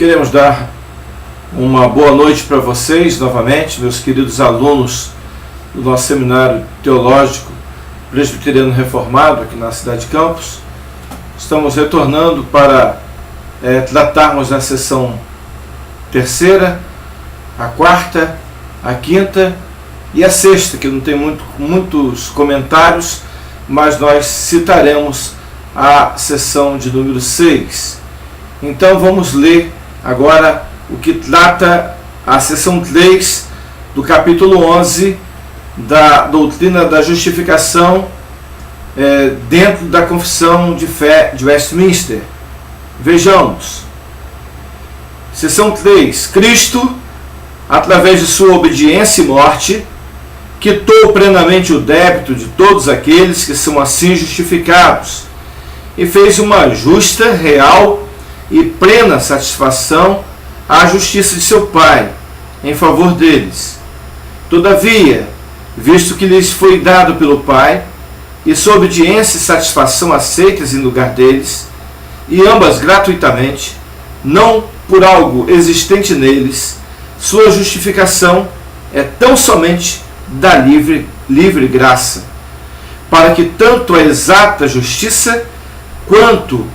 Queremos dar uma boa noite para vocês novamente, meus queridos alunos do nosso seminário teológico presbiteriano reformado aqui na cidade de Campos. Estamos retornando para tratarmos a sessão terceira, a quarta, a quinta e a sexta, que não tem muitos comentários, mas nós citaremos a sessão de número 6. Então vamos ler agora o que trata a sessão 3 do capítulo 11 da doutrina da justificação dentro da confissão de fé de Westminster. Vejamos. Seção 3. Cristo, através de sua obediência e morte, quitou plenamente o débito de todos aqueles que são assim justificados e fez uma justa, real e plena satisfação à justiça de seu Pai em favor deles. Todavia, visto que lhes foi dado pelo Pai, e sua obediência e satisfação aceitas em lugar deles, e ambas gratuitamente, não por algo existente neles, sua justificação é tão somente da livre graça, para que tanto a exata justiça quanto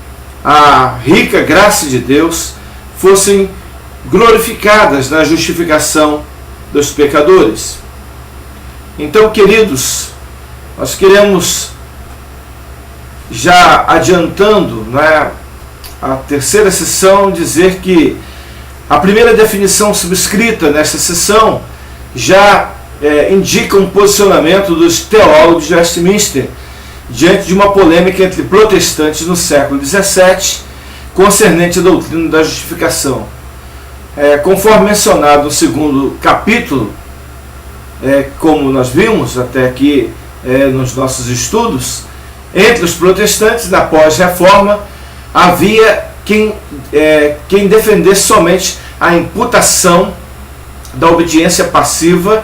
a rica graça de Deus fossem glorificadas na justificação dos pecadores. Então, queridos, nós queremos, já adiantando a terceira sessão, dizer que a primeira definição subscrita nesta sessão já indica um posicionamento dos teólogos de Westminster diante de uma polêmica entre protestantes no século XVII concernente à doutrina da justificação. Conforme mencionado no segundo capítulo, como nós vimos até aqui nos nossos estudos, entre os protestantes da pós-reforma havia quem defendesse somente a imputação da obediência passiva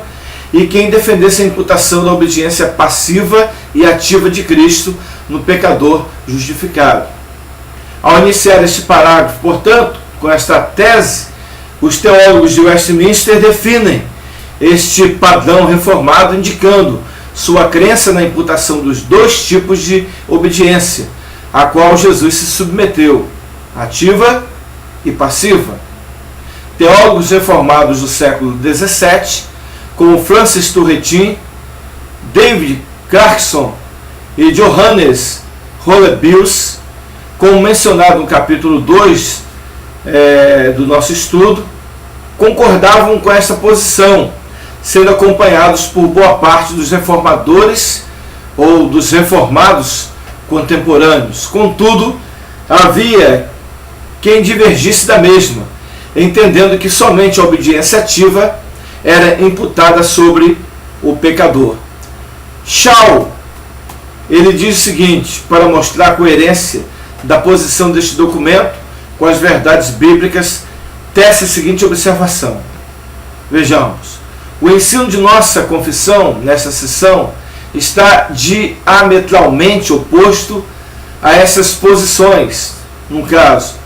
e quem defendesse a imputação da obediência passiva e ativa de Cristo no pecador justificado. Ao iniciar este parágrafo, portanto, com esta tese, os teólogos de Westminster definem este padrão reformado, indicando sua crença na imputação dos dois tipos de obediência, a qual Jesus se submeteu, ativa e passiva. Teólogos reformados do século XVII, como Francis Turretin, David Clarkson e Johannes Heulibius, como mencionado no capítulo 2 do nosso estudo, concordavam com essa posição, sendo acompanhados por boa parte dos reformadores ou dos reformados contemporâneos. Contudo, havia quem divergisse da mesma, entendendo que somente a obediência ativa era imputada sobre o pecador. Shaw, ele diz o seguinte, para mostrar a coerência da posição deste documento com as verdades bíblicas, tece a seguinte observação. Vejamos. O ensino de nossa confissão, nesta sessão, está diametralmente oposto a essas posições, no caso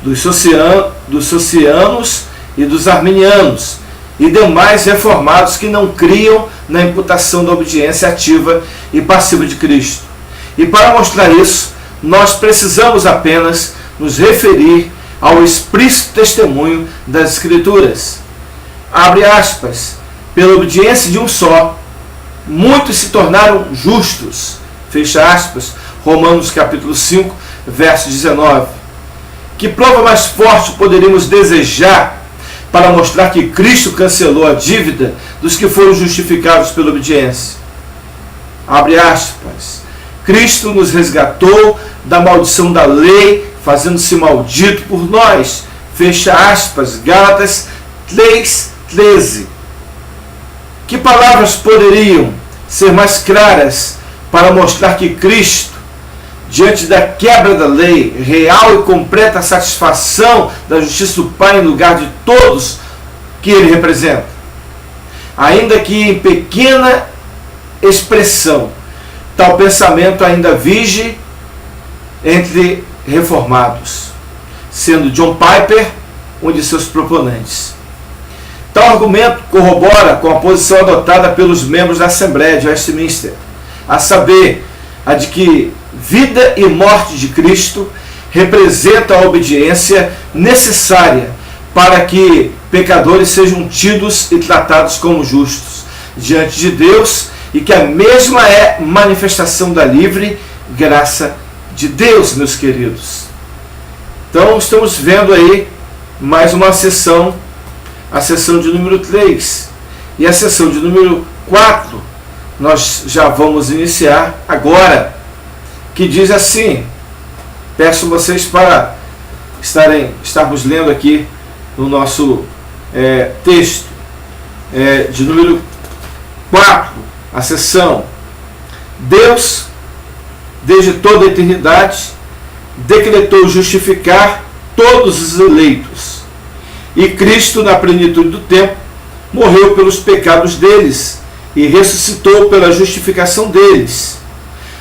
dos socianos e dos arminianos, e demais reformados que não criam na imputação da obediência ativa e passiva de Cristo. E para mostrar isso, nós precisamos apenas nos referir ao explícito testemunho das Escrituras. Abre aspas. Pela obediência de um só, muitos se tornaram justos. Fecha aspas. Romanos capítulo 5, verso 19. Que prova mais forte poderíamos desejar para mostrar que Cristo cancelou a dívida dos que foram justificados pela obediência? Abre aspas. Cristo nos resgatou da maldição da lei, fazendo-se maldito por nós. Fecha aspas. Gálatas 3:13. Que palavras poderiam ser mais claras para mostrar que Cristo, diante da quebra da lei, real e completa satisfação da justiça do Pai em lugar de todos que Ele representa? Ainda que em pequena expressão, tal pensamento ainda vige entre reformados, sendo John Piper um de seus proponentes. Tal argumento corrobora com a posição adotada pelos membros da Assembleia de Westminster, a saber, a de que vida e morte de Cristo representa a obediência necessária para que pecadores sejam tidos e tratados como justos diante de Deus, e que a mesma é manifestação da livre graça de Deus, meus queridos. Então estamos vendo aí mais uma sessão, a sessão de número 3, e a sessão de número 4 nós já vamos iniciar agora, que diz assim, peço vocês para estarmos lendo aqui no nosso texto, de número 4, a sessão: Deus, desde toda a eternidade, decretou justificar todos os eleitos, e Cristo, na plenitude do tempo, morreu pelos pecados deles e ressuscitou pela justificação deles.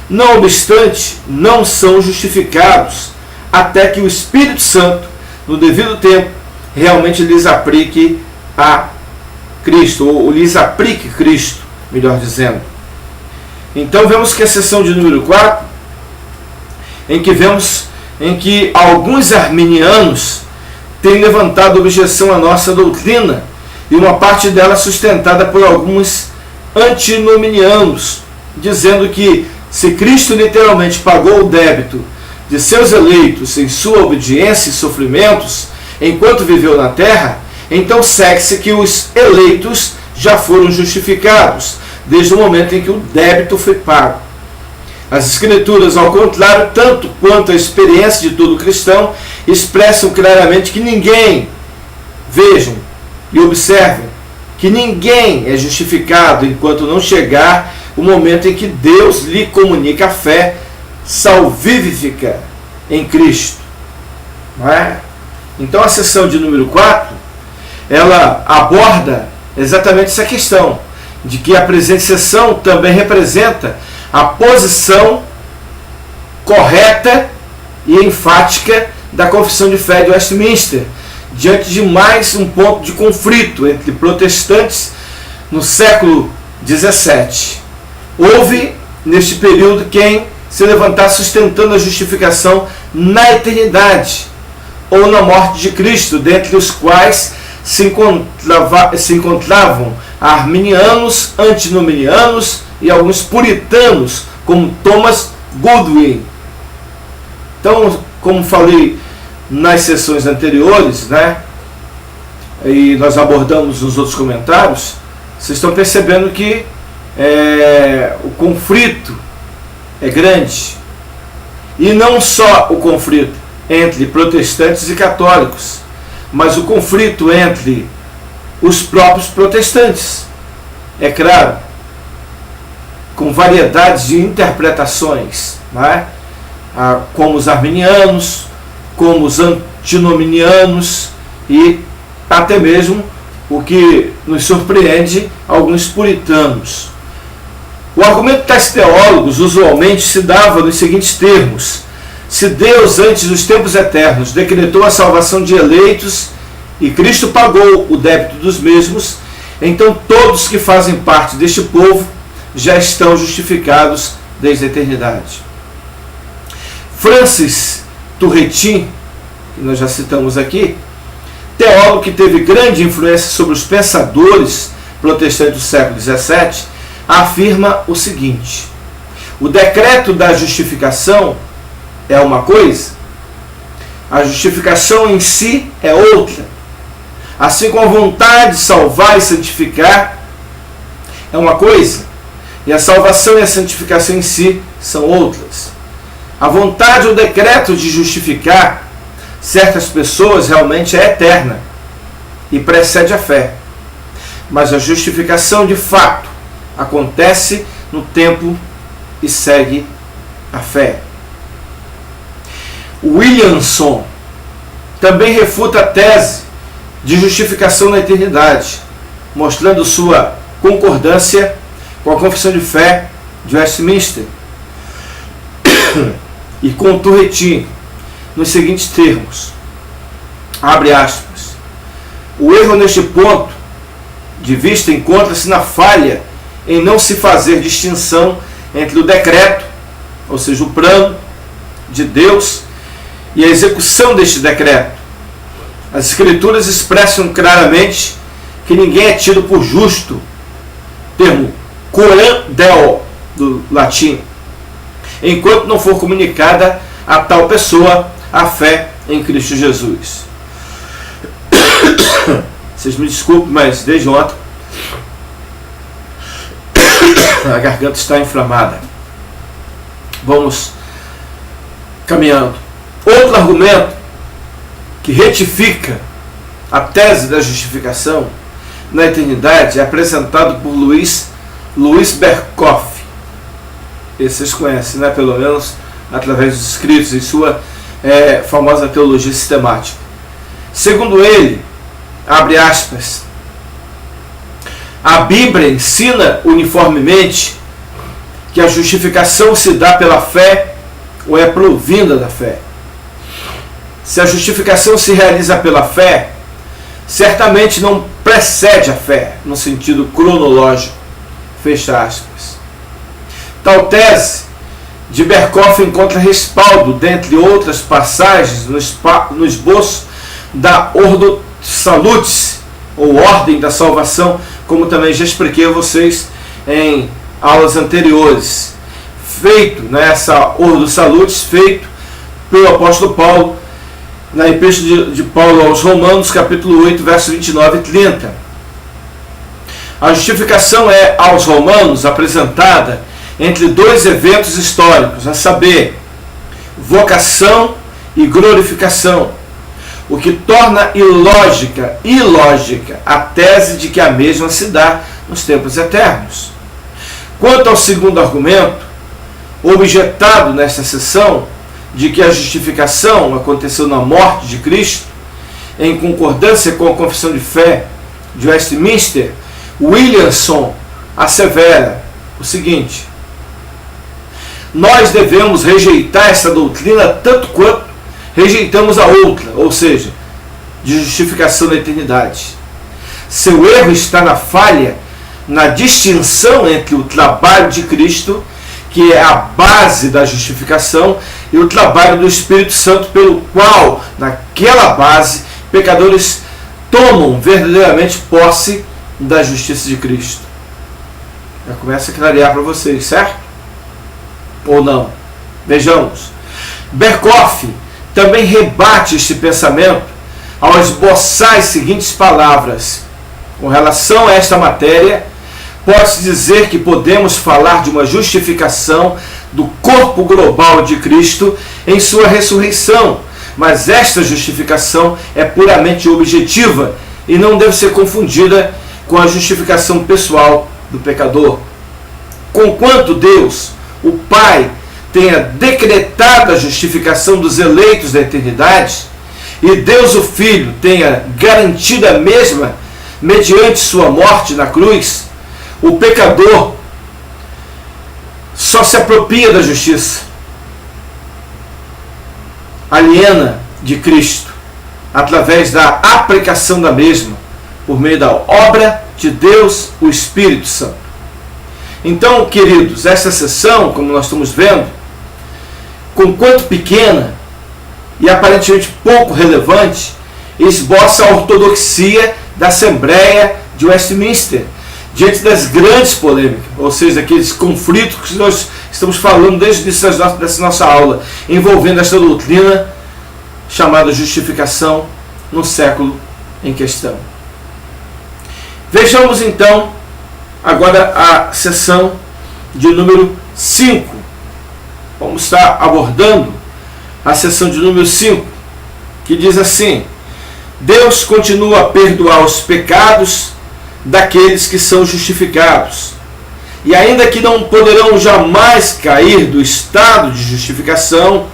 Não obstante, não são justificados até que o Espírito Santo, no devido tempo, realmente lhes aplique a Cristo, ou lhes aplique Cristo, melhor dizendo. Então vemos que a sessão de número 4, em que alguns arminianos têm levantado objeção à nossa doutrina, e uma parte dela sustentada por alguns antinominianos, dizendo que se Cristo literalmente pagou o débito de seus eleitos em sua obediência e sofrimentos enquanto viveu na terra, então segue-se que os eleitos já foram justificados desde o momento em que o débito foi pago. As Escrituras, ao contrário, tanto quanto a experiência de todo cristão, expressam claramente que ninguém, vejam e observem, que ninguém é justificado enquanto não chegar o momento em que Deus lhe comunica a fé salvífica em Cristo. Não é? Então a sessão de número 4, ela aborda exatamente essa questão, de que a presente sessão também representa a posição correta e enfática da Confissão de Fé de Westminster, diante de mais um ponto de conflito entre protestantes no século XVII. Houve, neste período, quem se levantasse sustentando a justificação na eternidade, ou na morte de Cristo, dentre os quais se encontravam arminianos, antinominianos e alguns puritanos, como Thomas Goodwin. Então, como falei nas sessões anteriores, né, e nós abordamos nos outros comentários, vocês estão percebendo que o conflito é grande. E não só o conflito entre protestantes e católicos, mas o conflito entre os próprios protestantes, é claro, com variedades de interpretações, né? Como os arminianos, como os antinominianos e até mesmo, o que nos surpreende, alguns puritanos. O argumento de tais teólogos usualmente se dava nos seguintes termos: se Deus, antes dos tempos eternos, decretou a salvação de eleitos e Cristo pagou o débito dos mesmos, então todos que fazem parte deste povo já estão justificados desde a eternidade. Francis Turretin, que nós já citamos aqui, teólogo que teve grande influência sobre os pensadores protestantes do século XVII, afirma o seguinte: o decreto da justificação é uma coisa, a justificação em si é outra, assim como a vontade de salvar e santificar é uma coisa, e a salvação e a santificação em si são outras. A vontade ou decreto de justificar certas pessoas realmente é eterna e precede a fé, mas a justificação de fato acontece no tempo e segue a fé. Williamson também refuta a tese de justificação na eternidade, mostrando sua concordância com a Confissão de Fé de Westminster e com Turretin nos seguintes termos, abre aspas: O erro neste ponto de vista encontra-se na falha em não se fazer distinção entre o decreto, ou seja, o plano de Deus, e a execução deste decreto. As Escrituras expressam claramente que ninguém é tido por justo, termo coram deo, do latim, enquanto não for comunicada a tal pessoa a fé em Cristo Jesus. Vocês me desculpem, mas desde ontem a garganta está inflamada. Vamos caminhando. Outro argumento que retifica a tese da justificação na eternidade é apresentado por Luiz Berkhoff. Esse vocês conhecem, né? Pelo menos através dos escritos em sua famosa teologia sistemática. Segundo ele, abre aspas, a Bíblia ensina uniformemente que a justificação se dá pela fé ou é provinda da fé. Se a justificação se realiza pela fé, certamente não precede a fé, no sentido cronológico. Fecha aspas. Tal tese de Berkhoff encontra respaldo, dentre outras passagens, no esboço da Ordo Salutis, ou Ordem da Salvação, como também já expliquei a vocês em aulas anteriores. Feito, essa Ordo Salutis, feito pelo apóstolo Paulo, na Epístola de Paulo aos Romanos, capítulo 8, versos 29 e 30. A justificação é, aos romanos, apresentada entre dois eventos históricos, a saber, vocação e glorificação, o que torna ilógica a tese de que a mesma se dá nos tempos eternos. Quanto ao segundo argumento, objetado nesta sessão, de que a justificação aconteceu na morte de Cristo, em concordância com a confissão de fé de Westminster, Williamson assevera o seguinte: nós devemos rejeitar essa doutrina tanto quanto rejeitamos a outra, ou seja, de justificação da eternidade. Seu erro está na falha, na distinção entre o trabalho de Cristo, que é a base da justificação, e o trabalho do Espírito Santo, pelo qual, naquela base, pecadores tomam verdadeiramente posse da justiça de Cristo. Já começa a clarear para vocês, certo? Ou não? Vejamos. Berkhoff também rebate este pensamento ao esboçar as seguintes palavras: com relação a esta matéria, pode-se dizer que podemos falar de uma justificação do corpo global de Cristo em sua ressurreição, mas esta justificação é puramente objetiva e não deve ser confundida com a justificação pessoal do pecador. Conquanto Deus, o Pai, tenha decretado a justificação dos eleitos da eternidade, e Deus, o Filho, tenha garantido a mesma mediante sua morte na cruz, o pecador só se apropria da justiça, aliena de Cristo, através da aplicação da mesma, por meio da obra de Deus, o Espírito Santo. Então, queridos, esta sessão, como nós estamos vendo, conquanto pequena e aparentemente pouco relevante, esboça a ortodoxia da Assembleia de Westminster, diante das grandes polêmicas, ou seja, aqueles conflitos que nós estamos falando desde o início dessa nossa aula, envolvendo esta doutrina chamada justificação no século em questão. Vejamos então agora a sessão de número 5. Vamos estar abordando a sessão de número 5, que diz assim: Deus continua a perdoar os pecados daqueles que são justificados, e ainda que não poderão jamais cair do estado de justificação,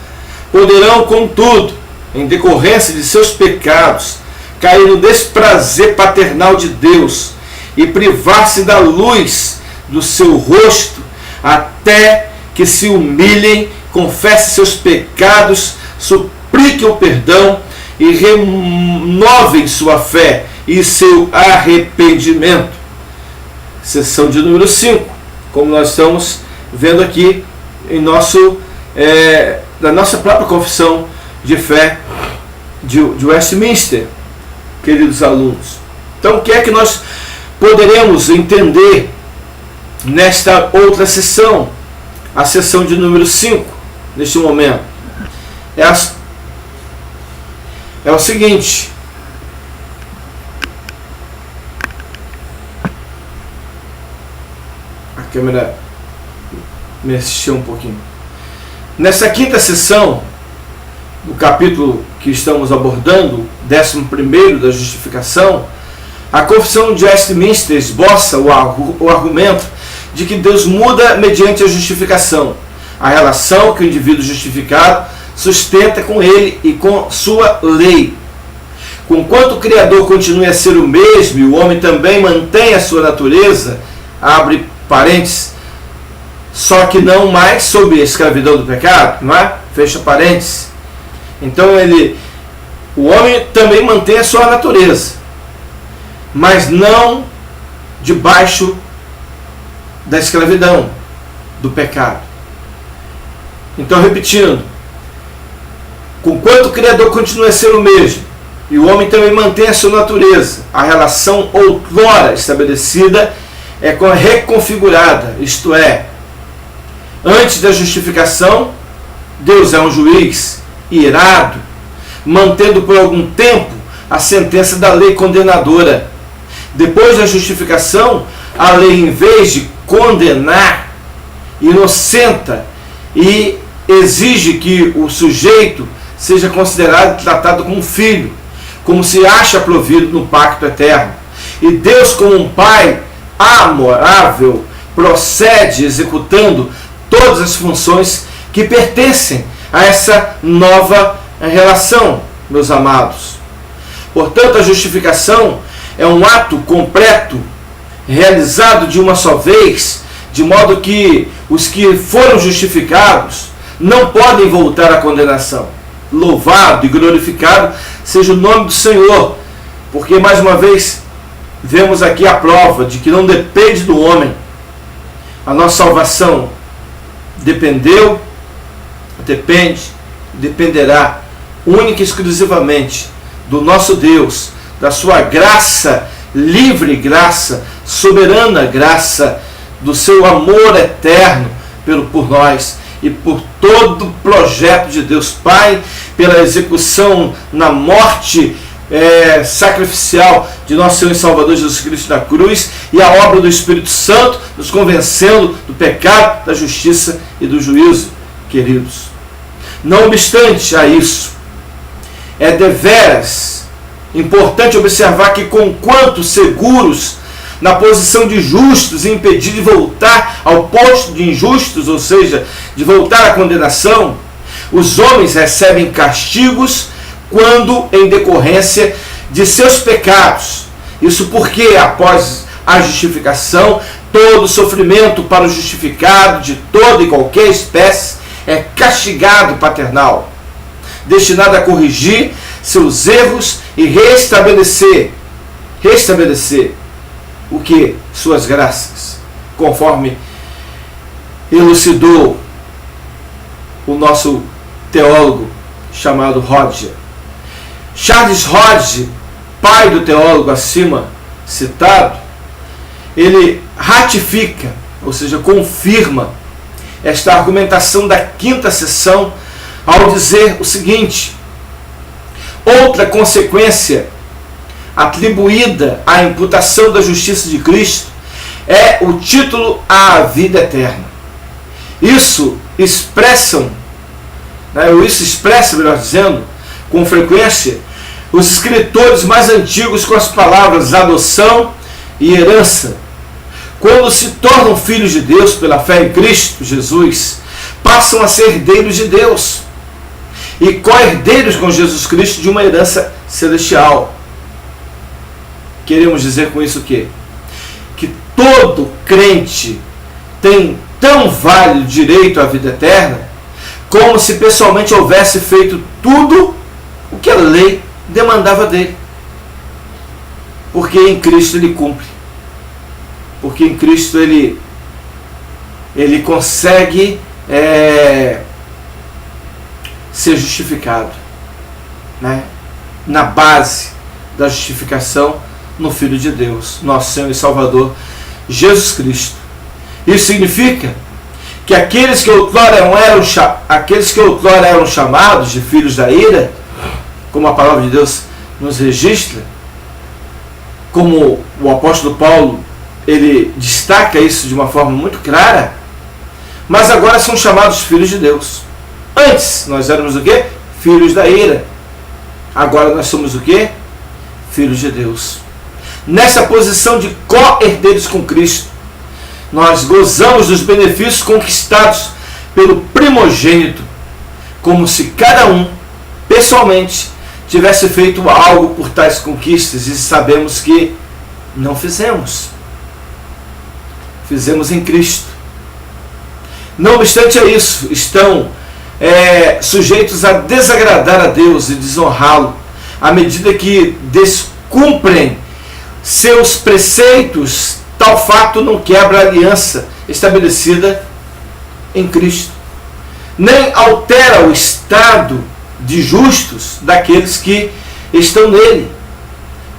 poderão, contudo, em decorrência de seus pecados, cair no desprazer paternal de Deus e privar-se da luz do seu rosto, até que se humilhem, confessem seus pecados, supliquem o perdão e renovem sua fé e seu arrependimento. Seção de número 5, como nós estamos vendo aqui em da nossa própria confissão de fé de Westminster, queridos alunos. Então, o que é que nós poderemos entender nesta outra sessão, a sessão de número 5, neste momento? É o seguinte: a câmera mexeu um pouquinho. Nessa quinta sessão, do capítulo que estamos abordando, 11º da justificação, a confissão de Westminster esboça o argumento de que Deus muda mediante a justificação, a relação que o indivíduo justificado sustenta com ele e com sua lei. Conquanto o Criador continue a ser o mesmo e o homem também mantém a sua natureza, abre parênteses, só que não mais sob a escravidão do pecado, não é? Fecha parênteses. Então o homem também mantém a sua natureza, mas não debaixo da escravidão do pecado. Então, repetindo, conquanto o Criador continua a ser o mesmo e o homem também mantém a sua natureza, a relação outrora estabelecida é reconfigurada, isto é, antes da justificação, Deus é um juiz irado, mantendo por algum tempo a sentença da lei condenadora. Depois da justificação, a lei, em vez de condenar, inocenta e exige que o sujeito seja considerado e tratado como filho, como se acha provido no pacto eterno. E Deus, como um pai amorável, procede executando todas as funções que pertencem a essa nova relação, meus amados. Portanto, a justificação é um ato completo, realizado de uma só vez, de modo que os que foram justificados não podem voltar à condenação. Louvado e glorificado seja o nome do Senhor, porque mais uma vez vemos aqui a prova de que não depende do homem. A nossa salvação dependerá única e exclusivamente do nosso Deus, da sua graça, livre graça, soberana graça, do seu amor eterno por nós e por todo o projeto de Deus Pai, pela execução na morte sacrificial de nosso Senhor e Salvador Jesus Cristo na cruz, e a obra do Espírito Santo nos convencendo do pecado, da justiça e do juízo, queridos. Não obstante a isso, é deveras importante observar que, conquanto seguros na posição de justos e impedidos de voltar ao posto de injustos, ou seja, de voltar à condenação, os homens recebem castigos quando em decorrência de seus pecados. Isso porque, após a justificação, todo sofrimento para o justificado de toda e qualquer espécie é castigado paternal, destinado a corrigir seus erros e restabelecer o que? Suas graças, conforme elucidou o nosso teólogo chamado Hodge. Charles Hodge, pai do teólogo acima citado, ele ratifica, ou seja, confirma esta argumentação da quinta sessão ao dizer o seguinte: outra consequência atribuída à imputação da justiça de Cristo é o título à vida eterna. Isso expressa, melhor dizendo, com frequência, os escritores mais antigos com as palavras adoção e herança. Quando se tornam filhos de Deus pela fé em Cristo Jesus, passam a ser herdeiros de Deus e co-herdeiros com Jesus Cristo de uma herança celestial. Queremos dizer com isso o quê? Que todo crente tem tão válido direito à vida eterna como se pessoalmente houvesse feito tudo o que a lei demandava dele. Porque em Cristo ele cumpre. Porque em Cristo ele consegue ser justificado, né? Na base da justificação no Filho de Deus, nosso Senhor e Salvador, Jesus Cristo. Isso significa que aqueles que outrora eram chamados de filhos da ira, como a palavra de Deus nos registra, como o apóstolo Paulo ele destaca isso de uma forma muito clara, mas agora são chamados filhos de Deus. Antes nós éramos o quê? Filhos da ira. Agora nós somos o quê? Filhos de Deus. Nessa posição de co-herdeiros com Cristo, nós gozamos dos benefícios conquistados pelo primogênito, como se cada um, pessoalmente, tivesse feito algo por tais conquistas, e sabemos que não fizemos. Fizemos em Cristo. Não obstante a isso, estão sujeitos a desagradar a Deus e desonrá-lo, à medida que descumprem seus preceitos. Tal fato não quebra a aliança estabelecida em Cristo, nem altera o estado de justos daqueles que estão nele.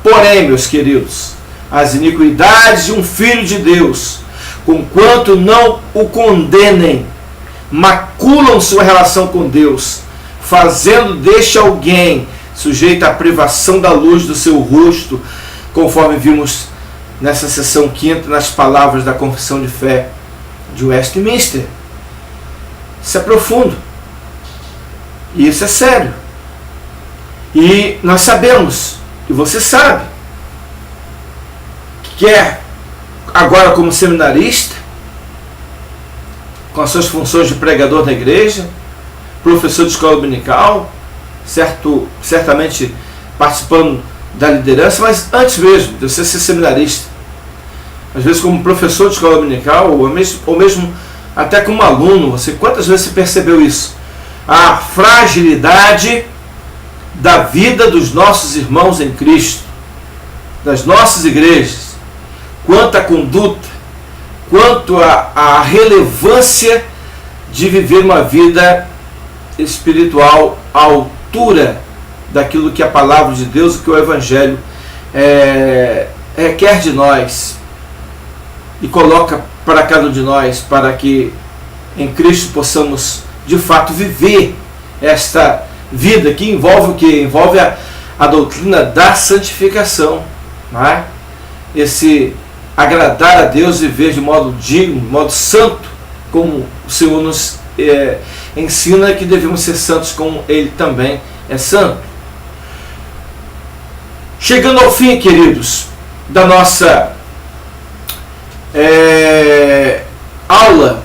Porém, meus queridos, as iniquidades de um filho de Deus, conquanto não o condenem, maculam sua relação com Deus, fazendo deste alguém sujeito à privação da luz do seu rosto, conforme vimos nessa sessão quinta, nas palavras da Confissão de Fé de Westminster. Isso é profundo. E isso é sério. E nós sabemos, e você sabe, que quer agora como seminarista, com as suas funções de pregador da igreja, professor de escola dominical, certamente participando da liderança, mas antes mesmo de você ser seminarista, às vezes como professor de escola dominical, ou mesmo até como aluno, quantas vezes você percebeu isso? A fragilidade da vida dos nossos irmãos em Cristo, das nossas igrejas, quanto à conduta, quanto à relevância de viver uma vida espiritual à altura daquilo que a palavra de Deus, que o Evangelho requer de nós e coloca para cada um de nós, para que em Cristo possamos de fato viver esta vida que envolve o que? Envolve a doutrina da santificação, não é? Esse agradar a Deus e viver de modo digno, de modo santo, como o Senhor nos ensina que devemos ser santos como Ele também é santo. Chegando ao fim, queridos, da nossa aula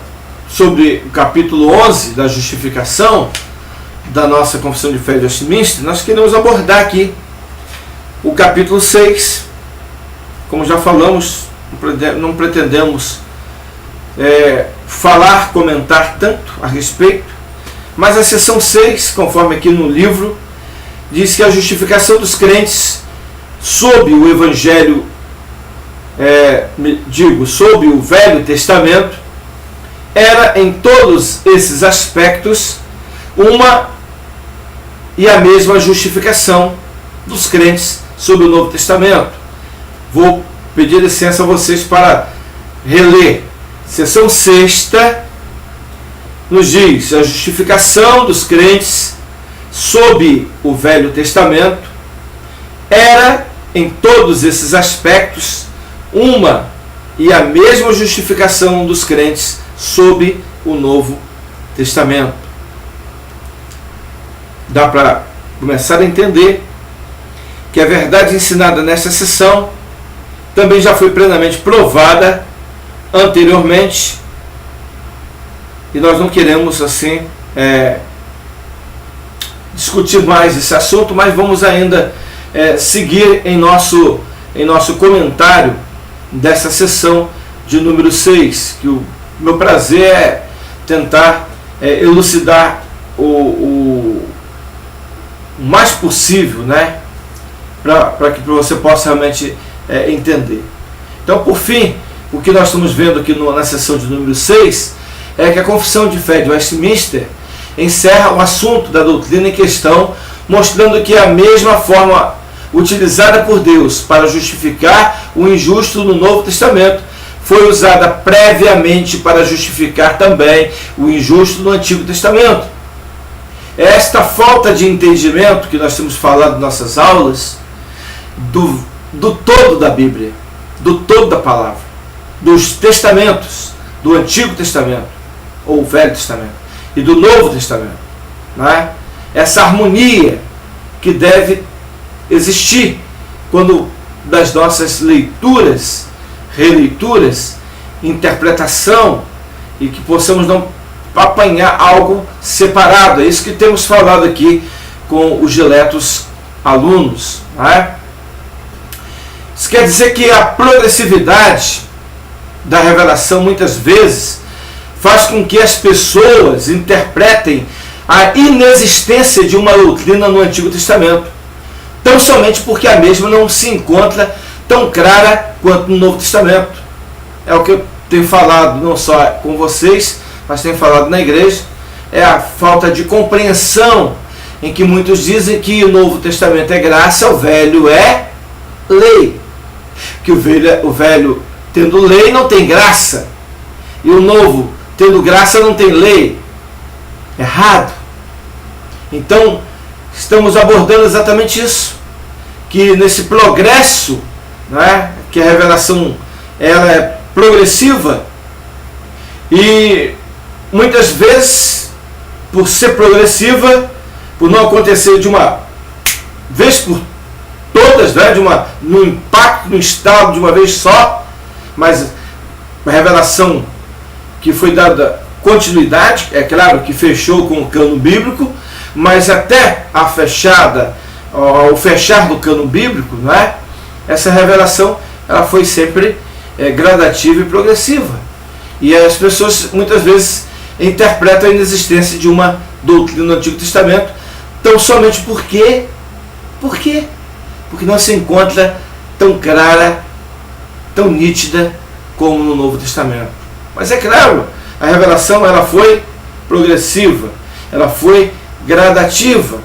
sobre o capítulo 11 da justificação da nossa Confissão de Fé de Westminster, nós queremos abordar aqui o capítulo 6. Como já falamos, não pretendemos comentar tanto a respeito, mas a seção 6, conforme aqui no livro, diz que a justificação dos crentes sob o Evangelho, sob o Velho Testamento, era em todos esses aspectos uma e a mesma justificação dos crentes sob o Novo Testamento. Vou pedir licença a vocês para reler. Seção 6 nos diz: a justificação dos crentes sob o Velho Testamento era em todos esses aspectos uma e a mesma justificação dos crentes sob o Novo Testamento. Dá para começar a entender que a verdade ensinada nessa sessão também já foi plenamente provada anteriormente, e nós não queremos assim discutir mais esse assunto, mas vamos ainda seguir em nosso comentário dessa sessão de número 6, que o meu prazer é tentar elucidar o mais possível, né, para que você possa realmente entender. Então, por fim, o que nós estamos vendo aqui na sessão de número 6 é que a Confissão de Fé de Westminster encerra o assunto da doutrina em questão, mostrando que a mesma forma utilizada por Deus para justificar o injusto no Novo Testamento foi usada previamente para justificar também o injusto no Antigo Testamento. Esta falta de entendimento que nós temos falado em nossas aulas, do todo da Bíblia, do todo da palavra, dos testamentos, do Antigo Testamento, ou Velho Testamento, e do Novo Testamento, né? Essa harmonia que deve existir quando das nossas leituras, releituras, interpretação, e que possamos não apanhar algo separado. É isso que temos falado aqui com os diletos alunos, né? Isso quer dizer que a progressividade da revelação muitas vezes faz com que as pessoas interpretem a inexistência de uma doutrina no Antigo Testamento, tão somente porque a mesma não se encontra tão clara quanto no Novo Testamento. É o que eu tenho falado não só com vocês, mas tenho falado na igreja. É a falta de compreensão em que muitos dizem que o Novo Testamento é graça, o Velho é lei. Que o velho tendo lei não tem graça, e o Novo tendo graça não tem lei. Errado. Então, estamos abordando exatamente isso, que nesse progresso, né, que a revelação ela é progressiva, e muitas vezes, por ser progressiva, por não acontecer de uma vez por todas, né, no impacto, no estado de uma vez só, mas uma revelação que foi dada continuidade, é claro que fechou com o cano bíblico, mas até ao fechar do cano bíblico, né, essa revelação ela foi sempre gradativa e progressiva. E as pessoas muitas vezes interpretam a inexistência de uma doutrina no Antigo Testamento tão somente porque não se encontra tão clara, tão nítida como no Novo Testamento. Mas é claro, a revelação ela foi progressiva, ela foi gradativa.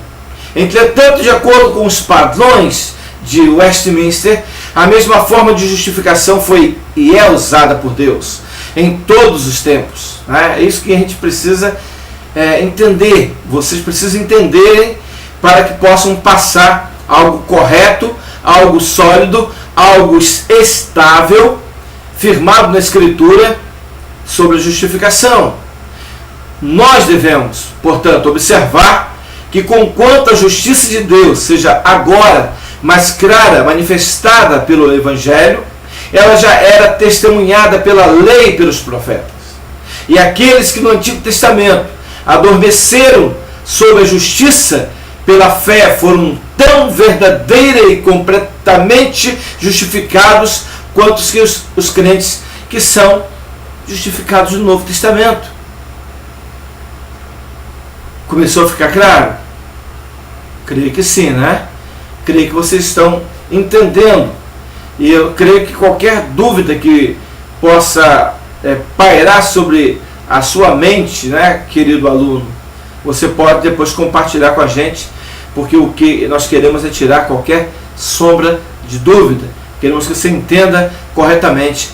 Entretanto, de acordo com os padrões de Westminster, a mesma forma de justificação foi e é usada por Deus em todos os tempos. É isso que a gente precisa entender. Vocês precisam entenderem para que possam passar algo correto, algo sólido, algo estável, firmado na Escritura sobre a justificação. Nós devemos, portanto, observar que conquanto a justiça de Deus seja agora mais clara, manifestada pelo Evangelho, ela já era testemunhada pela lei e pelos profetas. E aqueles que no Antigo Testamento adormeceram sobre a justiça pela fé foram tão verdadeira e completamente justificados quanto os crentes que são justificados no Novo Testamento. Começou a ficar claro? Creio que sim, né? Creio que vocês estão entendendo. E eu creio que qualquer dúvida que possa pairar sobre a sua mente, né, querido aluno, você pode depois compartilhar com a gente, porque o que nós queremos é tirar qualquer sombra de dúvida. Queremos que você entenda corretamente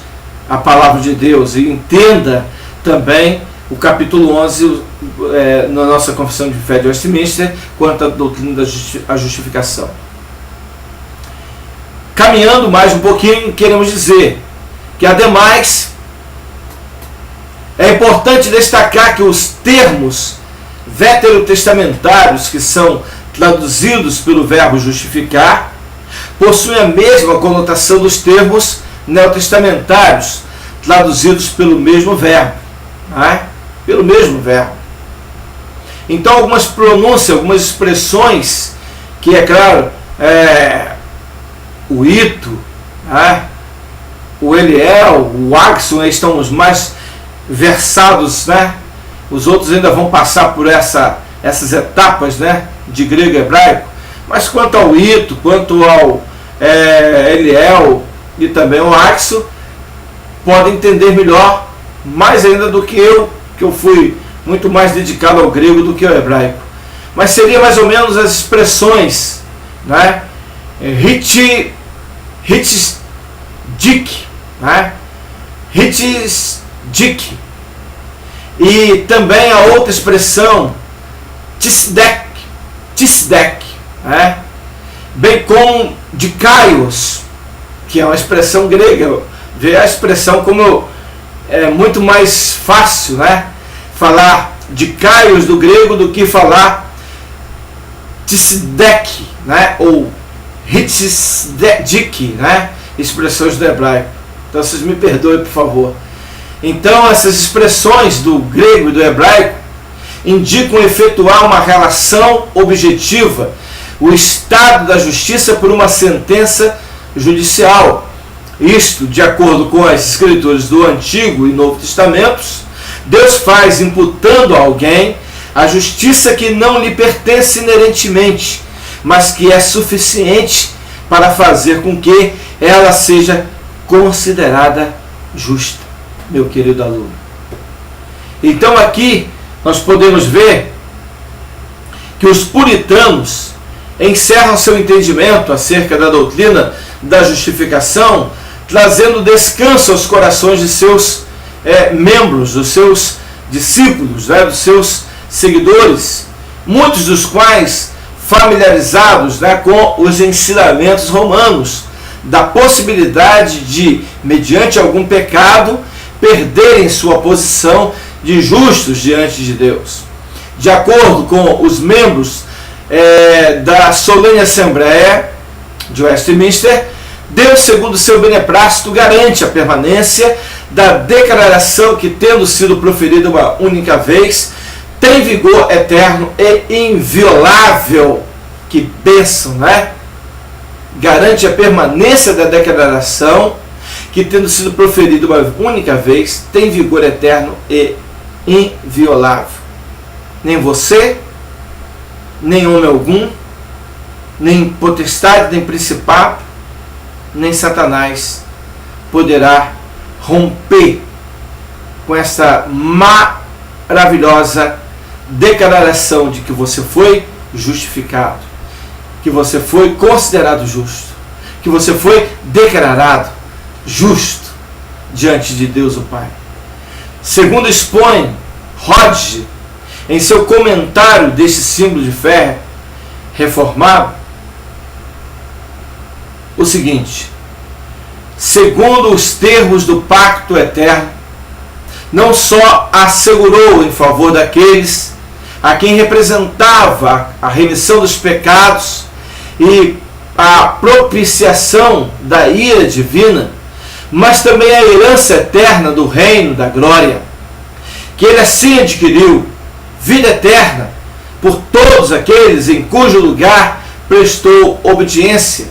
a palavra de Deus e entenda também o capítulo 11 na nossa Confissão de Fé de Westminster quanto à doutrina da justificação. Caminhando mais um pouquinho, queremos dizer que, ademais, é importante destacar que os termos veterotestamentários, que são traduzidos pelo verbo justificar, possuem a mesma conotação dos termos neotestamentários, traduzidos pelo mesmo verbo. Né? Pelo mesmo verbo. Então, algumas pronúncias, algumas expressões, que é claro, o ito, né? O Eliel, o Axon, estão os mais versados, né? Os outros ainda vão passar por essas etapas, né, de grego e hebraico. Mas quanto ao ito, quanto ao Eliel, e também o Axel podem entender melhor, mais ainda do que eu fui muito mais dedicado ao grego do que ao hebraico. Mas seria mais ou menos as expressões, né? Hitzik, né? Hitzik. E também a outra expressão, tisdek, né? Bem como dikaios, que é uma expressão grega. Vê a expressão como é muito mais fácil, né? Falar dikaios do grego do que falar tisdek, né? Ou hitzik, né? Expressões do hebraico. Então vocês me perdoem, por favor. Então essas expressões do grego e do hebraico indicam efetuar uma relação objetiva, o estado da justiça por uma sentença judicial. Isto, de acordo com as escrituras do Antigo e Novo Testamentos, Deus faz imputando a alguém a justiça que não lhe pertence inerentemente, mas que é suficiente para fazer com que ela seja considerada justa, meu querido aluno. Então aqui nós podemos ver que os puritanos encerram seu entendimento acerca da doutrina da justificação, trazendo descanso aos corações de seus membros, dos seus discípulos, né, dos seus seguidores, muitos dos quais familiarizados, né, com os ensinamentos romanos, da possibilidade de, mediante algum pecado, perderem sua posição de justos diante de Deus. De acordo com os membros da solene Assembleia de Westminster, Deus, segundo seu beneplácito, garante a permanência da declaração que, tendo sido proferida uma única vez, tem vigor eterno e inviolável. Que bênção, né? Garante a permanência da declaração que, tendo sido proferida uma única vez, tem vigor eterno e inviolável. Nem você, nem homem algum, nem potestade, nem principado, nem Satanás poderá romper com essa maravilhosa declaração de que você foi justificado, que você foi considerado justo, que você foi declarado justo diante de Deus o Pai. Segundo expõe Hodge em seu comentário deste símbolo de fé reformado, o seguinte: segundo os termos do pacto eterno, não só assegurou em favor daqueles a quem representava a remissão dos pecados e a propiciação da ira divina, mas também a herança eterna do reino da glória, que ele assim adquiriu, vida eterna, por todos aqueles em cujo lugar prestou obediência.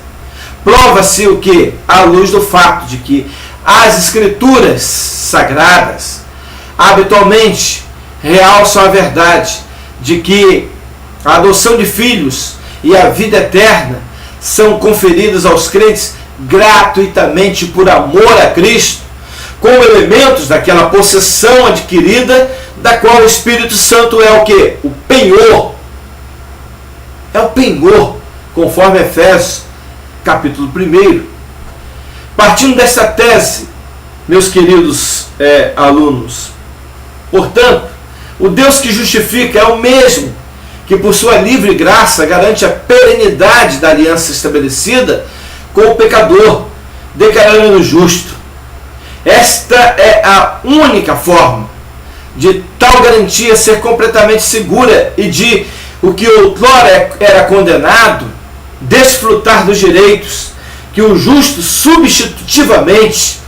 Prova-se o que? À luz do fato de que as escrituras sagradas habitualmente realçam a verdade de que a adoção de filhos e a vida eterna são conferidas aos crentes gratuitamente por amor a Cristo, como elementos daquela possessão adquirida, da qual o Espírito Santo é o que? O penhor. É o penhor, conforme Efésios capítulo 1. Partindo dessa tese, meus queridos alunos, portanto, o Deus que justifica é o mesmo que, por sua livre graça, garante a perenidade da aliança estabelecida com o pecador, declarando-o justo. Esta é a única forma de tal garantia ser completamente segura e de o que outrora era condenado desfrutar dos direitos que o justo substitutivamente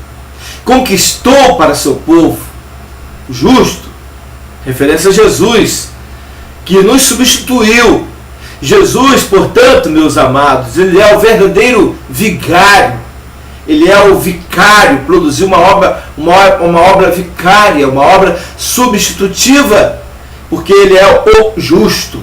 conquistou para seu povo. Justo, referência a Jesus, que nos substituiu. Jesus, portanto, meus amados, ele é o verdadeiro vigário. Ele é o vicário, produziu uma obra vicária, uma obra substitutiva, porque ele é o justo.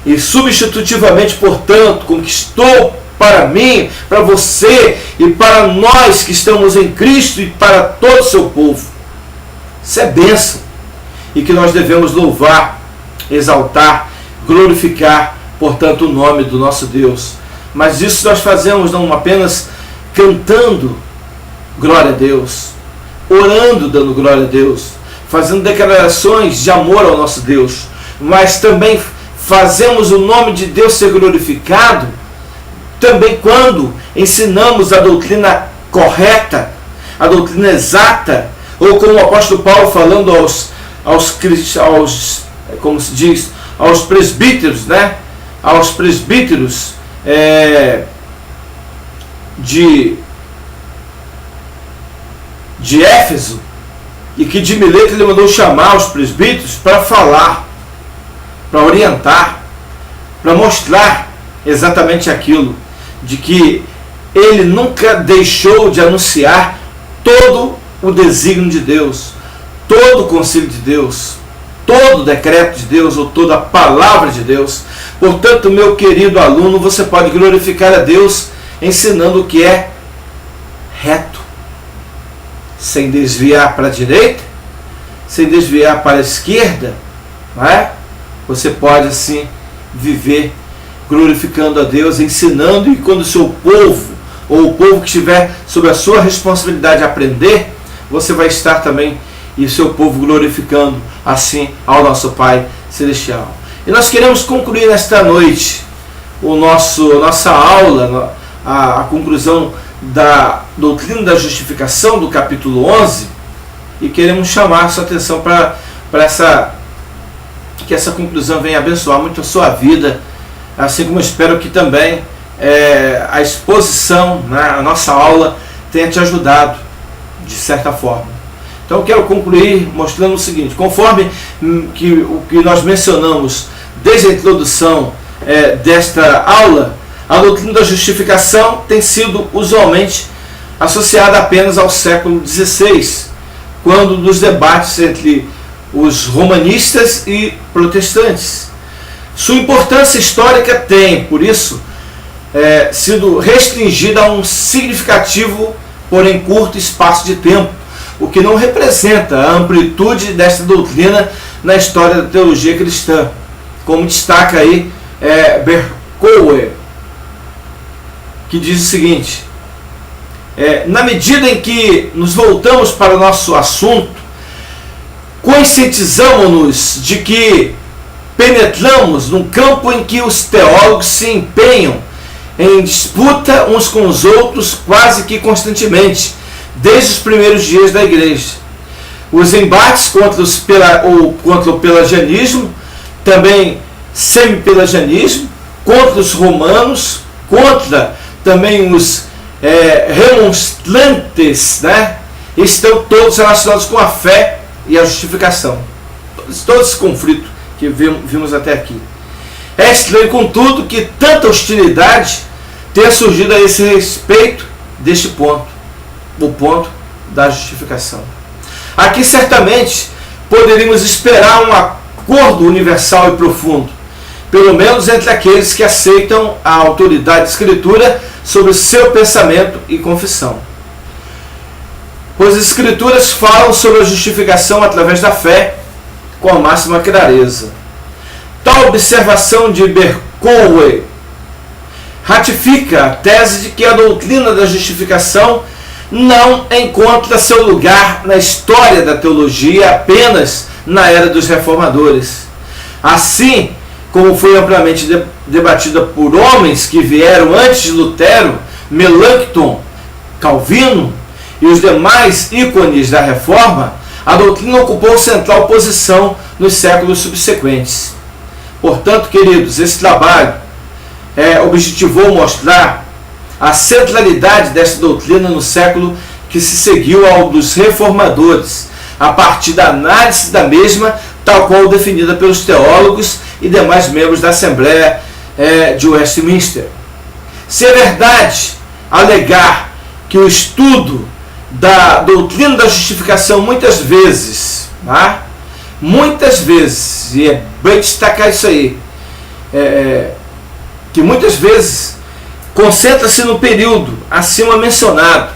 E substitutivamente, portanto, conquistou para mim, para você e para nós que estamos em Cristo e para todo o seu povo. Isso é bênção e que nós devemos louvar, exaltar, glorificar, portanto, o nome do nosso Deus. Mas isso nós fazemos não apenas cantando glória a Deus, orando, dando glória a Deus, fazendo declarações de amor ao nosso Deus, mas também fazemos o nome de Deus ser glorificado também quando ensinamos a doutrina correta, a doutrina exata, ou como o apóstolo Paulo falando como se diz, aos presbíteros, né? Aos presbíteros de Éfeso, e que de Mileto ele mandou chamar os presbíteros para falar, para orientar, para mostrar exatamente aquilo, de que ele nunca deixou de anunciar todo o desígnio de Deus, todo o conselho de Deus, todo o decreto de Deus, ou toda a palavra de Deus. Portanto, meu querido aluno, você pode glorificar a Deus ensinando o que é reto, sem desviar para a direita, sem desviar para a esquerda, não é? Você pode assim viver glorificando a Deus, ensinando, e quando o seu povo, ou o povo que estiver sob a sua responsabilidade aprender, você vai estar também, e o seu povo glorificando assim ao nosso Pai Celestial. E nós queremos concluir nesta noite nossa aula, a conclusão da doutrina da justificação do capítulo 11, e queremos chamar a sua atenção para que essa conclusão venha abençoar muito a sua vida, assim como eu espero que também a exposição, né, a nossa aula tenha te ajudado de certa forma. Então eu quero concluir mostrando o seguinte: conforme o que nós mencionamos desde a introdução desta aula, a doutrina da justificação tem sido usualmente associada apenas ao século XVI, quando dos debates entre os romanistas e protestantes. Sua importância histórica tem, por isso, sido restringida a um significativo, porém curto espaço de tempo, o que não representa a amplitude desta doutrina na história da teologia cristã, como destaca aí Berkouwer, que diz o seguinte: na medida em que nos voltamos para o nosso assunto, conscientizamos-nos de que penetramos num campo em que os teólogos se empenham em disputa uns com os outros quase que constantemente, desde os primeiros dias da igreja. Os embates contra o pelagianismo, também semi-pelagianismo, contra os romanos, contra também os remonstrantes, né, estão todos relacionados com a fé e a justificação. Todo esse conflito que vimos até aqui. É estranho, contudo, que tanta hostilidade tenha surgido a esse respeito deste ponto, o ponto da justificação. Aqui certamente poderíamos esperar um acordo universal e profundo, pelo menos entre aqueles que aceitam a autoridade da Escritura sobre o seu pensamento e confissão. Pois as Escrituras falam sobre a justificação através da fé com a máxima clareza. Tal observação de Berkouwer ratifica a tese de que a doutrina da justificação não encontra seu lugar na história da teologia apenas na era dos reformadores. Assim como foi amplamente debatida por homens que vieram antes de Lutero, Melanchthon, Calvino e os demais ícones da Reforma, a doutrina ocupou central posição nos séculos subsequentes. Portanto, queridos, esse trabalho objetivou mostrar a centralidade desta doutrina no século que se seguiu ao dos reformadores, a partir da análise da mesma, tal qual definida pelos teólogos e demais membros da Assembleia de Westminster. Se é verdade alegar que o estudo da doutrina da justificação muitas vezes, e é bem destacar isso aí, que muitas vezes concentra-se no período acima mencionado.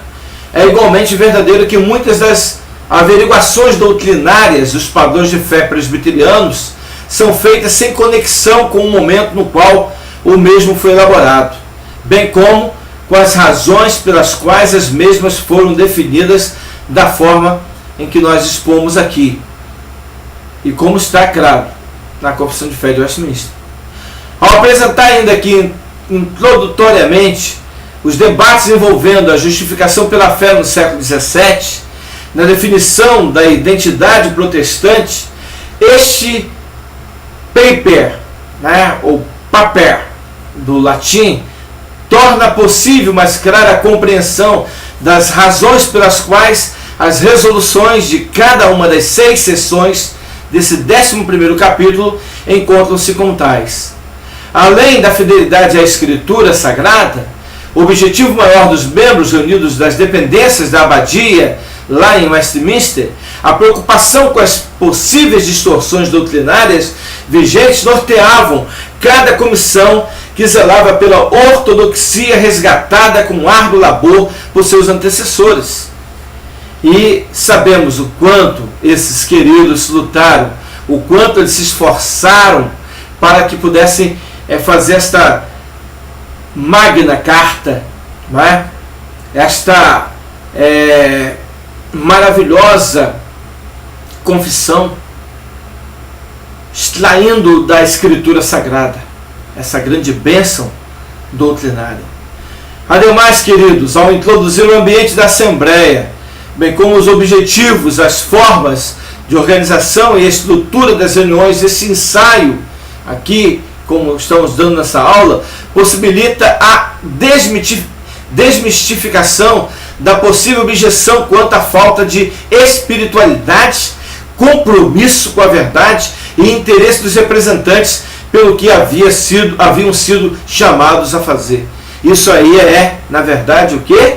É igualmente verdadeiro que muitas das averiguações doutrinárias dos padrões de fé presbiterianos são feitas sem conexão com o momento no qual o mesmo foi elaborado, bem como com as razões pelas quais as mesmas foram definidas da forma em que nós expomos aqui, e como está claro na Confissão de Fé de Westminster. Ao apresentar ainda aqui introdutoriamente os debates envolvendo a justificação pela fé no século XVII, na definição da identidade protestante, este paper, ou paper do latim, torna possível mais clara a compreensão das razões pelas quais as resoluções de cada uma das 6 seções desse 11º capítulo encontram-se como tais. Além da fidelidade à Escritura Sagrada, o objetivo maior dos membros reunidos das dependências da abadia, lá em Westminster, a preocupação com as possíveis distorções doutrinárias vigentes norteavam cada comissão que zelava pela ortodoxia resgatada com árduo labor por seus antecessores. E sabemos o quanto esses queridos lutaram, o quanto eles se esforçaram para que pudessem fazer esta magna carta, não é? Esta maravilhosa confissão, extraindo da Escritura Sagrada essa grande bênção doutrinária. Ademais, queridos, ao introduzir o ambiente da Assembleia, bem como os objetivos, as formas de organização e a estrutura das reuniões, esse ensaio aqui, como estamos dando nessa aula, possibilita a desmistificação da possível objeção quanto à falta de espiritualidade, compromisso com a verdade e interesse dos representantes pelo que haviam sido chamados a fazer. Isso aí na verdade, o quê?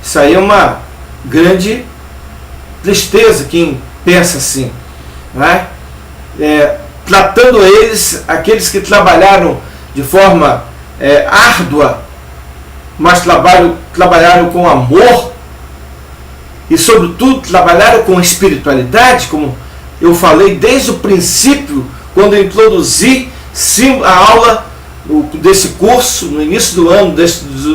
Isso aí é uma grande tristeza quem pensa assim, não é? Tratando eles, aqueles que trabalharam de forma árdua, mas trabalharam com amor e, sobretudo, trabalharam com espiritualidade, como eu falei desde o princípio, quando eu introduzi a aula desse curso, no início do ano de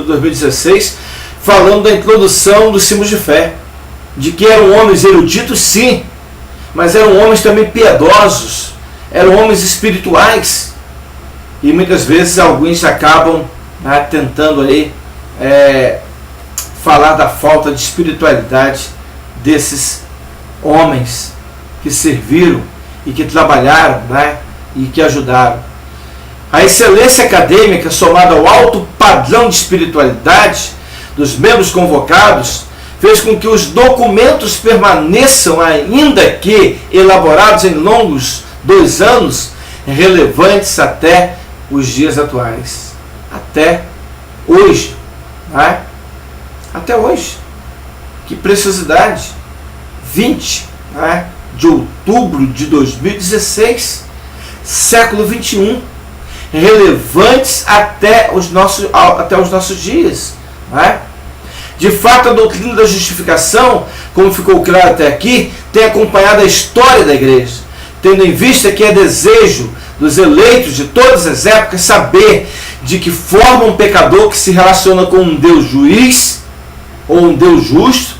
2016, falando da introdução dos símbolos de fé, de que eram homens eruditos, sim, mas eram homens também piedosos, eram homens espirituais, e muitas vezes alguns acabam tentando aí falar da falta de espiritualidade desses homens que serviram e que trabalharam, e que ajudaram. A excelência acadêmica, somada ao alto padrão de espiritualidade dos membros convocados, fez com que os documentos permaneçam, ainda que elaborados em longos 2 anos, relevantes até os dias atuais. Até hoje. Até hoje. Que preciosidade. 20 de outubro de 2016, século 21. Relevantes até os nossos dias. De fato, a doutrina da justificação, como ficou claro até aqui, tem acompanhado a história da igreja, tendo em vista que é desejo dos eleitos de todas as épocas saber de que forma um pecador que se relaciona com um Deus juiz ou um Deus justo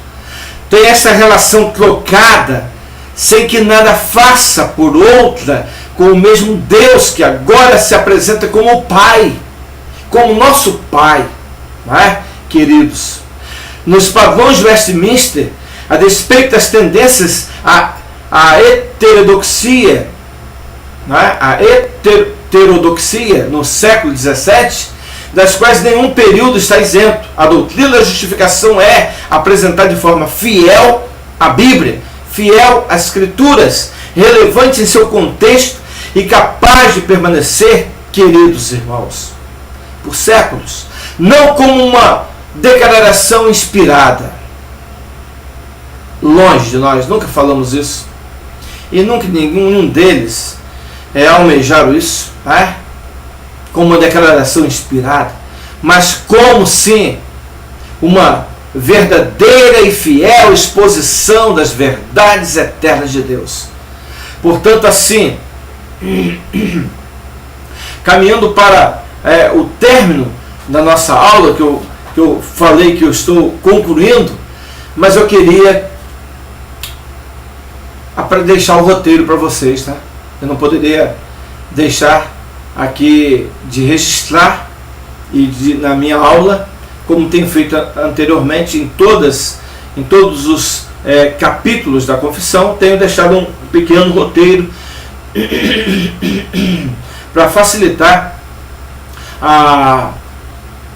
tem essa relação trocada, sem que nada faça por outra, com o mesmo Deus que agora se apresenta como o Pai, como nosso Pai, queridos. Nos padrões de Westminster, a despeito das tendências à heterodoxia, no século XVII, das quais nenhum período está isento. A doutrina da justificação é apresentada de forma fiel à Bíblia, fiel às Escrituras, relevante em seu contexto e capaz de permanecer, queridos irmãos, por séculos, não como uma declaração inspirada. Longe de nós, nunca falamos isso. E nunca nenhum deles almejaram isso, como uma declaração inspirada, mas como sim uma verdadeira e fiel exposição das verdades eternas de Deus. Portanto, assim, caminhando para o término da nossa aula, que eu falei que eu estou concluindo, mas eu queria para deixar o roteiro para vocês, tá? Eu não poderia deixar aqui de registrar na minha aula, como tenho feito anteriormente em todos os capítulos da confissão, tenho deixado um pequeno roteiro para facilitar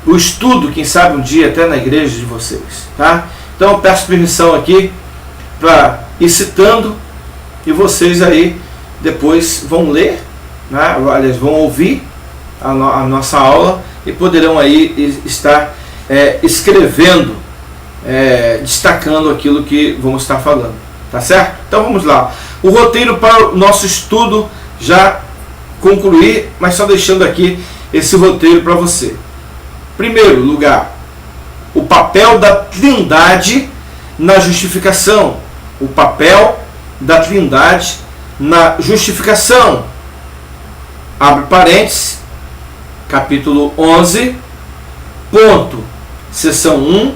o estudo, quem sabe um dia até na igreja de vocês, tá? Então eu peço permissão aqui para ir citando, e vocês aí depois vão ler, né? Aliás, vão ouvir a nossa aula e poderão aí estar escrevendo, destacando aquilo que vamos estar falando, tá certo? Então vamos lá. O roteiro para o nosso estudo já concluir, mas só deixando aqui esse roteiro para você. Primeiro lugar, o papel da Trindade na justificação. O papel da Trindade na justificação. Abre parênteses, capítulo 11, ponto, seção 1,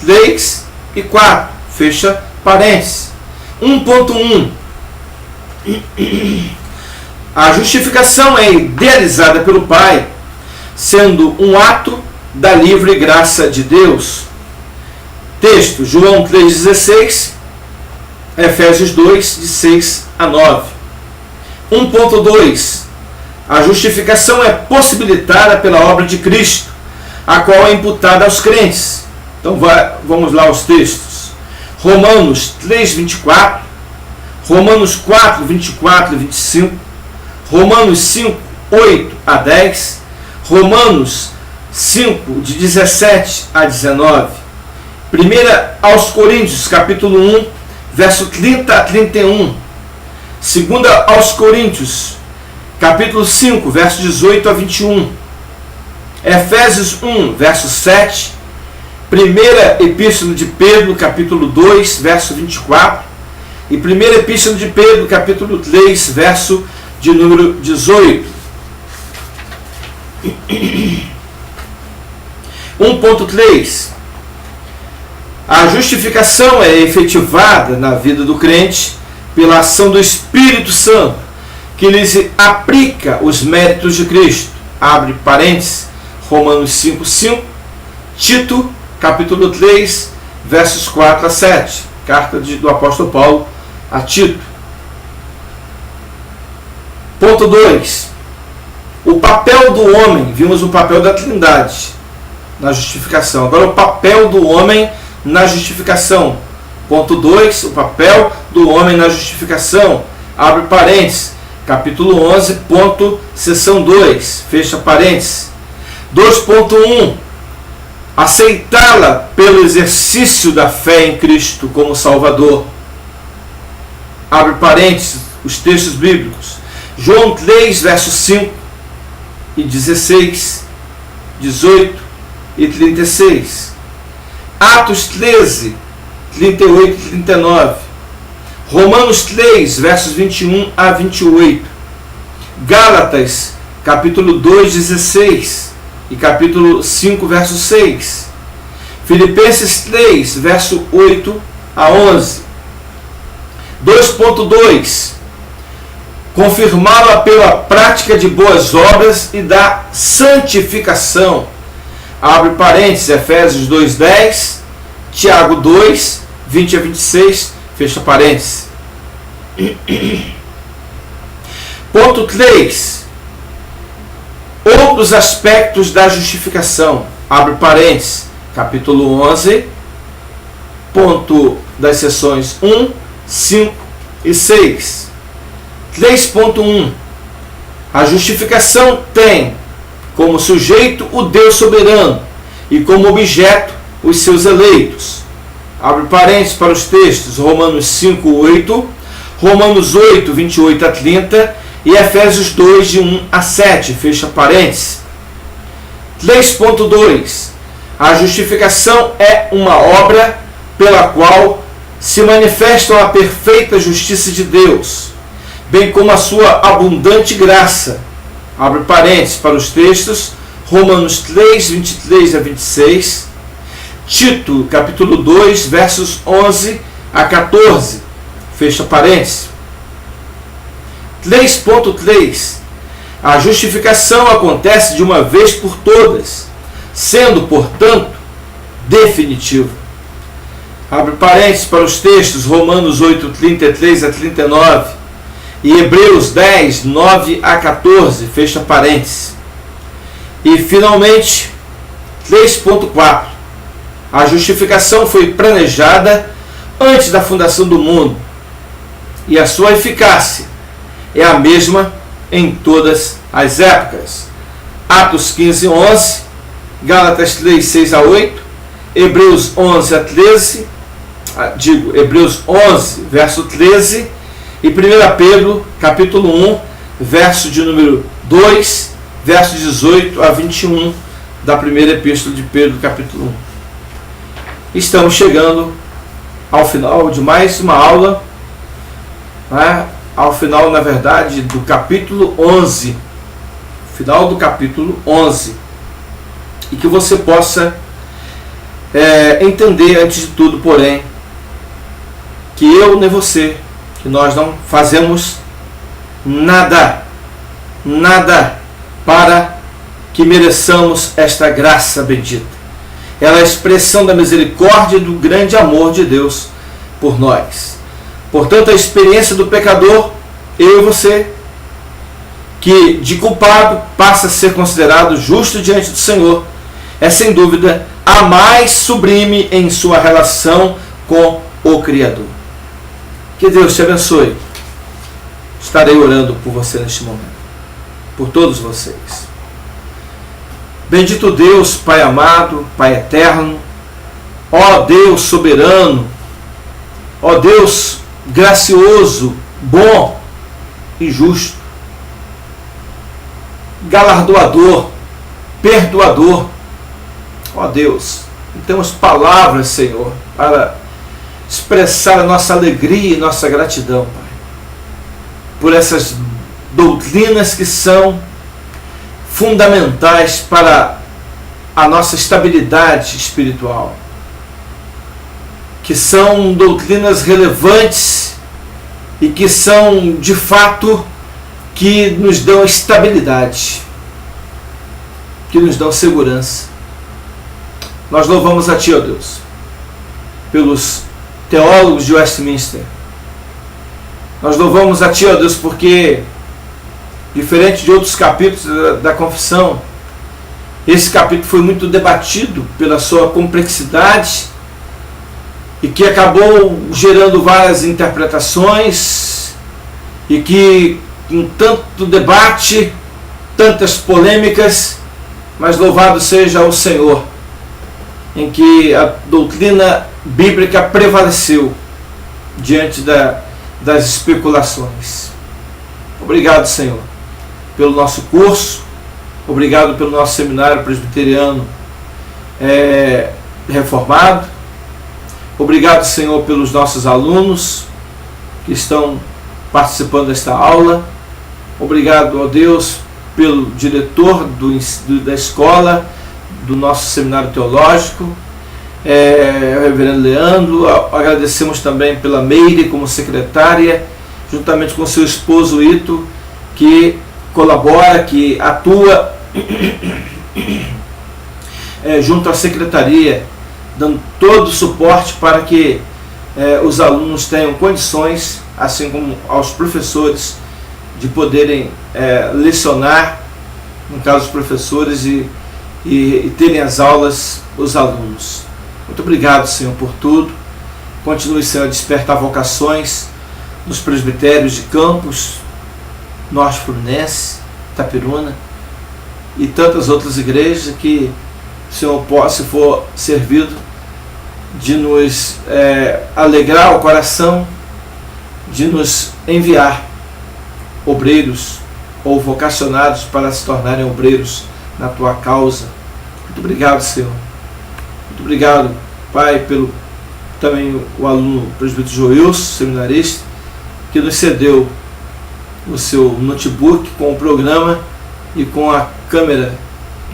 3 e 4, fecha parênteses. 1.1. A justificação é idealizada pelo Pai, sendo um ato da livre graça de Deus. Texto, João 3,16, Efésios 2, de 6 a 9. 1.2. A justificação é possibilitada pela obra de Cristo, a qual é imputada aos crentes. Então vamos lá aos textos. Romanos 3:24, Romanos 4:24 e 25, Romanos 5:8 a 10, Romanos 5, de 17 a 19, 1 aos Coríntios, capítulo 1, verso 30 a 31, 2 aos Coríntios, capítulo 5, verso 18 a 21, Efésios 1, verso 7, Primeira Epístola de Pedro, capítulo 2, verso 24, e Primeira Epístola de Pedro, capítulo 3, verso de número 18. 1.3. A justificação é efetivada na vida do crente pela ação do Espírito Santo, que lhes aplica os méritos de Cristo. Abre parênteses, Romanos 5:5, Tito, capítulo 3, versos 4 a 7, carta do apóstolo Paulo a Tito. Ponto 2. O papel do homem, vimos o papel da Trindade na justificação. Agora o papel do homem na justificação. Ponto 2. O papel do homem na justificação. Abre parênteses, capítulo 11, ponto, seção 2, fecha parênteses. 2.1. Aceitá-la pelo exercício da fé em Cristo como Salvador. Abre parênteses, os textos bíblicos. João 3, versos 5 e 16, 18 e 36. Atos 13, 38 e 39. Romanos 3, versos 21 a 28. Gálatas, capítulo 2, 16 e capítulo 5, verso 6. Filipenses 3, verso 8 a 11. 2.2. Confirmá-la pela prática de boas obras e da santificação. Abre parênteses, Efésios 2:10, Tiago 2, 20 a 26, fecha parênteses. Ponto 3. Outros aspectos da justificação. Abre parênteses, capítulo 11, ponto das seções 1, 5 e 6. 3.1. A justificação tem como sujeito o Deus soberano e como objeto os seus eleitos. Abre parênteses para os textos, Romanos 5:8, Romanos 8, 28 a 30 e Efésios 2, de 1 a 7, fecha parênteses. 3.2. A justificação é uma obra pela qual se manifestam a perfeita justiça de Deus, bem como a sua abundante graça. Abre parênteses para os textos, Romanos 3, 23 a 26, Tito, capítulo 2, versos 11 a 14, fecha parênteses. 3.3. A justificação acontece de uma vez por todas, sendo, portanto, definitiva. Abre parênteses para os textos, Romanos 8, 33 a 39 e Hebreus 10, 9 a 14, fecha parênteses. E, finalmente, 3.4. A justificação foi planejada antes da fundação do mundo, e a sua eficácia é a mesma em todas as épocas. Atos 15, 11, Gálatas 3, 6 a 8, Hebreus 11 a 13, Hebreus 11, verso 13, e 1 Pedro, capítulo 1, verso de número 2, verso 18 a 21, da primeira epístola de Pedro, capítulo 1. Estamos chegando ao final de mais uma aula, né? Ao final, na verdade, do capítulo 11, final do capítulo 11, e que você possa entender, antes de tudo, porém, que eu nem você, que nós não fazemos nada para que mereçamos esta graça bendita. Ela é a expressão da misericórdia e do grande amor de Deus por nós. Portanto, a experiência do pecador, eu e você, que de culpado passa a ser considerado justo diante do Senhor, é sem dúvida a mais sublime em sua relação com o Criador. Que Deus te abençoe. Estarei orando por você neste momento, por todos vocês. Bendito Deus, Pai amado, Pai eterno, ó Deus soberano, ó Deus gracioso, bom e justo, galardoador, perdoador, ó Deus, temos palavras, Senhor, para expressar a nossa alegria e nossa gratidão, Pai, por essas doutrinas que são fundamentais para a nossa estabilidade espiritual, que são doutrinas relevantes e que são, de fato, que nos dão estabilidade, que nos dão segurança. Nós louvamos a Ti, ó Deus, pelos teólogos de Westminster. Nós louvamos a Ti, ó Deus, porque, diferente de outros capítulos da confissão, esse capítulo foi muito debatido pela sua complexidade e que acabou gerando várias interpretações e que, com tanto debate, tantas polêmicas, mas louvado seja o Senhor, em que a doutrina bíblica prevaleceu diante das especulações. Obrigado, Senhor, pelo nosso curso, obrigado pelo nosso seminário presbiteriano reformado, obrigado, Senhor, pelos nossos alunos que estão participando desta aula, obrigado, ó Deus, pelo diretor da escola, do nosso seminário teológico, o reverendo Leandro. Agradecemos também pela Meire como secretária, juntamente com seu esposo Ito, que colabora, que atua junto à secretaria, dando todo o suporte para que os alunos tenham condições, assim como aos professores, de poderem lecionar, no caso os professores, e terem as aulas os alunos. Muito obrigado, Senhor, por tudo. Continue, Senhor, a despertar vocações nos presbitérios de Campos, Norte Fluminense, Itapiruna e tantas outras igrejas, que o Senhor possa, se for servido, de nos alegrar o coração, de nos enviar obreiros ou vocacionados para se tornarem obreiros na Tua causa, Muito obrigado, Senhor. Muito obrigado, Pai, pelo também o aluno presbítero Joilson, seminarista, que nos cedeu o seu notebook com o programa e com a câmera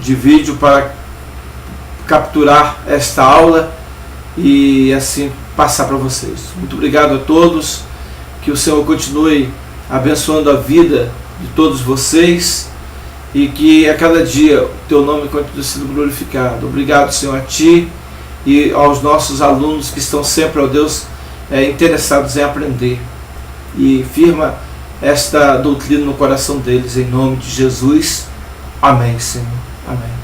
de vídeo para capturar esta aula e assim passar para vocês. Muito obrigado a todos, que o Senhor continue abençoando a vida de todos vocês e que a cada dia o Teu nome continue sendo glorificado. Obrigado, Senhor, a Ti e aos nossos alunos que estão sempre, ó Deus, interessados em aprender, e firma esta doutrina no coração deles, em nome de Jesus. Amém, Senhor. Amém.